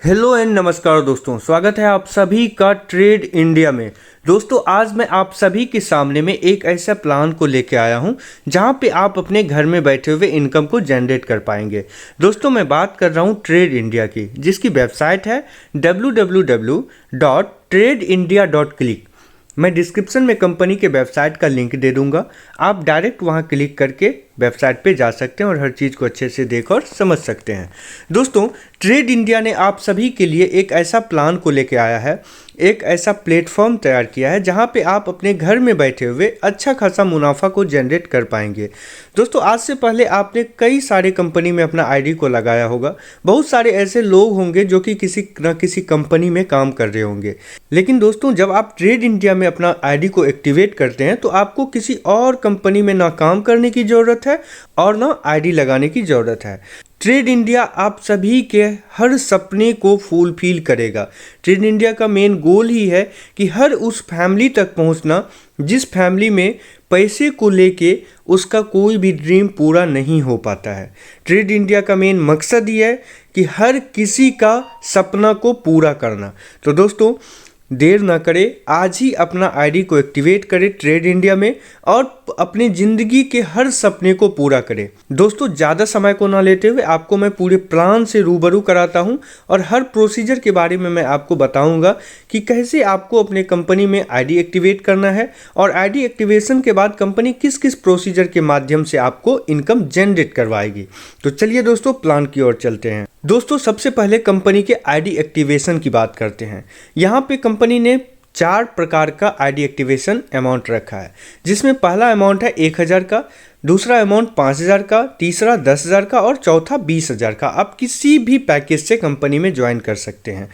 Hello and नमस्कार दोस्तों, स्वागत है आप सभी का ट्रेड इंडिया में। दोस्तों आज मैं आप सभी के सामने में एक ऐसा प्लान को लेके आया हूं जहां पे आप अपने घर में बैठे हुए इनकम को जनरेट कर पाएंगे। दोस्तों मैं बात कर रहा हूं ट्रेड इंडिया की, जिसकी वेबसाइट है www.tradeindia.click। मैं डिस्क्रिप्शन में कंपनी के वेबसाइट का लिंक दे दूंगा, आप डायरेक्ट वहां क्लिक करके वेबसाइट पे जा सकते हैं और हर चीज़ को अच्छे से देख और समझ सकते हैं। दोस्तों ट्रेड इंडिया ने आप सभी के लिए एक ऐसा प्लान को लेके आया है, एक ऐसा प्लेटफॉर्म तैयार किया है जहां पे आप अपने घर में बैठे हुए अच्छा खासा मुनाफा को जनरेट कर पाएंगे। दोस्तों आज से पहले आपने कई सारे कंपनी में अपना आईडी को लगाया होगा, बहुत सारे ऐसे लोग होंगे जो कि किसी न किसी कंपनी में काम कर रहे होंगे, लेकिन दोस्तों जब आप ट्रेड इंडिया में अपना आईडी को एक्टिवेट करते हैं तो आपको किसी और कंपनी में ना काम करने की ज़रूरत है और ना आईडी लगाने की ज़रूरत है। ट्रेड इंडिया आप सभी के हर सपने को फुलफिल करेगा। ट्रेड इंडिया का मेन गोल ही है कि हर उस फैमिली तक पहुंचना जिस फैमिली में पैसे को लेके उसका कोई भी ड्रीम पूरा नहीं हो पाता है। ट्रेड इंडिया का मेन मकसद ही है कि हर किसी का सपना को पूरा करना। तो दोस्तों देर ना करें, आज ही अपना आईडी को एक्टिवेट करें ट्रेड इंडिया में और अपनी ज़िंदगी के हर सपने को पूरा करें। दोस्तों ज़्यादा समय को ना लेते हुए आपको मैं पूरे प्लान से रूबरू कराता हूं और हर प्रोसीजर के बारे में मैं आपको बताऊंगा कि कैसे आपको अपने कंपनी में आईडी एक्टिवेट करना है और आईडी एक्टिवेशन के बाद कंपनी किस किस प्रोसीजर के माध्यम से आपको इनकम जनरेट करवाएगी। तो चलिए दोस्तों प्लान की ओर चलते हैं। दोस्तों सबसे पहले कंपनी के आईडी एक्टिवेशन की बात करते हैं। यहाँ पे कंपनी ने 4 प्रकार का आईडी एक्टिवेशन अमाउंट रखा है, जिसमें पहला अमाउंट है 1000 का, दूसरा अमाउंट 5000 का, तीसरा 10,000 का और चौथा 20,000 का। आप किसी भी पैकेज से कंपनी में ज्वाइन कर सकते हैं।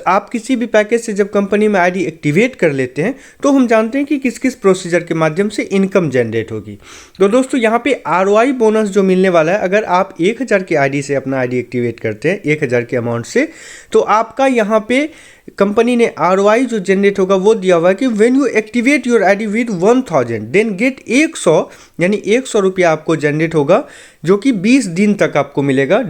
आप किसी भी पैकेज से जब कंपनी में आईडी एक्टिवेट कर लेते हैं तो हम जानते हैं कि किस किस प्रोसीजर के माध्यम से इनकम जनरेट होगी। तो दोस्तों यहाँ पे ROI बोनस जो मिलने वाला है, अगर आप 1000 के आईडी से अपना आईडी एक्टिवेट करते हैं 1000 के अमाउंट से, तो आपका यहाँ पे कंपनी ने ROI जो जनरेट होगा वो दिया हुआ है कि when you activate your ID with 1000 then get 100 यानी 100 रुपया आपको जनरेट होगा, जो कि 20 दिन तक आपको मिलेगा।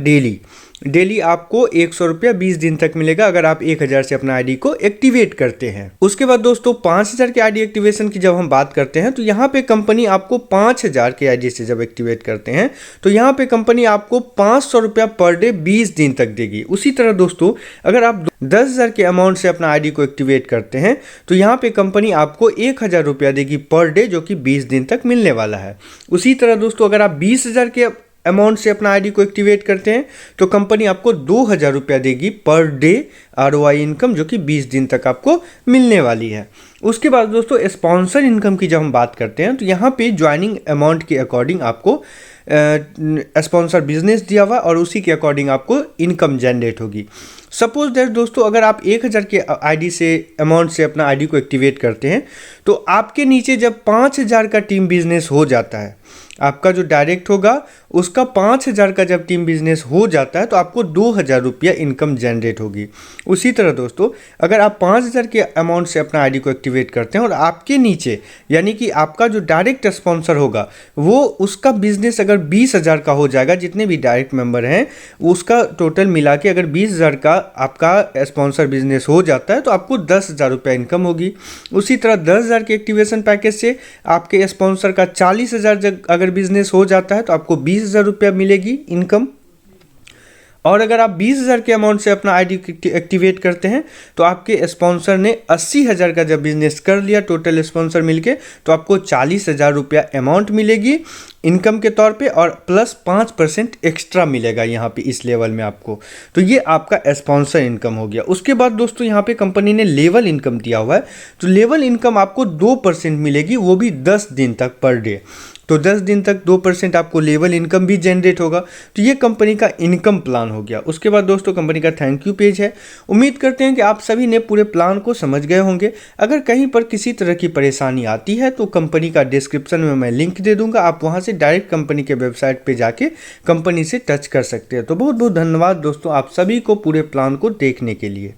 डेली आपको 100 रुपया 20 दिन तक मिलेगा अगर आप 1000 से अपना आईडी को एक्टिवेट करते हैं। उसके बाद दोस्तों 5000 के आईडी एक्टिवेशन की जब हम बात करते हैं तो यहाँ पे कंपनी आपको 5000 के आईडी से जब एक्टिवेट करते हैं तो यहाँ पे कंपनी आपको 500 रुपया पर डे 20 दिन तक देगी। उसी तरह दोस्तों अगर आप 10,000 के अमाउंट से अपना आईडी को एक्टिवेट करते हैं तो यहाँ पे कंपनी आपको 1000 रुपया देगी पर डे, जो कि 20 दिन तक मिलने वाला है। उसी तरह दोस्तों अगर आप 20,000 के अमाउंट से अपना आईडी को एक्टिवेट करते हैं तो कंपनी आपको 2000 रुपया देगी पर डे ROI इनकम, जो कि 20 दिन तक आपको मिलने वाली है। उसके बाद दोस्तों स्पॉन्सर इनकम की जब हम बात करते हैं तो यहाँ पे ज्वाइनिंग अमाउंट के अकॉर्डिंग आपको स्पॉन्सर बिजनेस दिया हुआ और उसी के अकॉर्डिंग आपको इनकम जनरेट होगी। सपोज दैट दोस्तों अगर आप 1000 के आईडी से अमाउंट से अपना आईडी को एक्टिवेट करते हैं तो आपके नीचे जब 5000 का टीम बिजनेस हो जाता है, आपका जो डायरेक्ट होगा उसका 5000 का जब टीम बिजनेस हो जाता है तो आपको 2000 रुपया इनकम जनरेट होगी। उसी तरह दोस्तों अगर आप 5000 के अमाउंट से अपना आईडी को एक्टिवेट करते हैं और आपके नीचे यानी कि आपका जो डायरेक्ट स्पॉन्सर होगा वो उसका बिजनेस अगर 20,000 का हो जाएगा, जितने भी डायरेक्ट मेंबर हैं उसका टोटल मिला के अगर 20,000 का आपका स्पॉन्सर बिजनेस हो जाता है तो आपको 10,000 रुपया इनकम होगी। उसी तरह 10,000 के एक्टिवेशन पैकेज से आपके स्पॉन्सर का 40,000 अगर बिजनेस हो जाता है तो आपको 20,000 रुपया मिलेगी इनकम। और अगर आप 20,000 के अमाउंट से अपना आईडी एक्टिवेट करते हैं तो आपके स्पॉन्सर ने 80,000 का जब बिजनेस कर लिया टोटल स्पॉन्सर मिलके, तो आपको 40,000 रुपया अमाउंट मिलेगी इनकम के तौर पे और प्लस 5% एक्स्ट्रा मिलेगा यहाँ पे इस लेवल में आपको। तो ये आपका स्पॉन्सर इनकम हो गया। उसके बाद दोस्तों यहाँ पे कंपनी ने लेवल इनकम दिया हुआ है, तो लेवल इनकम आपको 2% मिलेगी, वो भी 10 दिन तक पर डे। तो 10 दिन तक 2% आपको लेवल इनकम भी जनरेट होगा। तो ये कंपनी का इनकम प्लान हो गया। उसके बाद दोस्तों कंपनी का थैंक यू पेज है। उम्मीद करते हैं कि आप सभी ने पूरे प्लान को समझ गए होंगे। अगर कहीं पर किसी तरह की परेशानी आती है तो कंपनी का डिस्क्रिप्शन में मैं लिंक दे दूंगा, आप वहां से डायरेक्ट कंपनी के वेबसाइट पे जाके कंपनी से टच कर सकते हैं। तो बहुत बहुत धन्यवाद दोस्तों आप सभी को पूरे प्लान को देखने के लिए।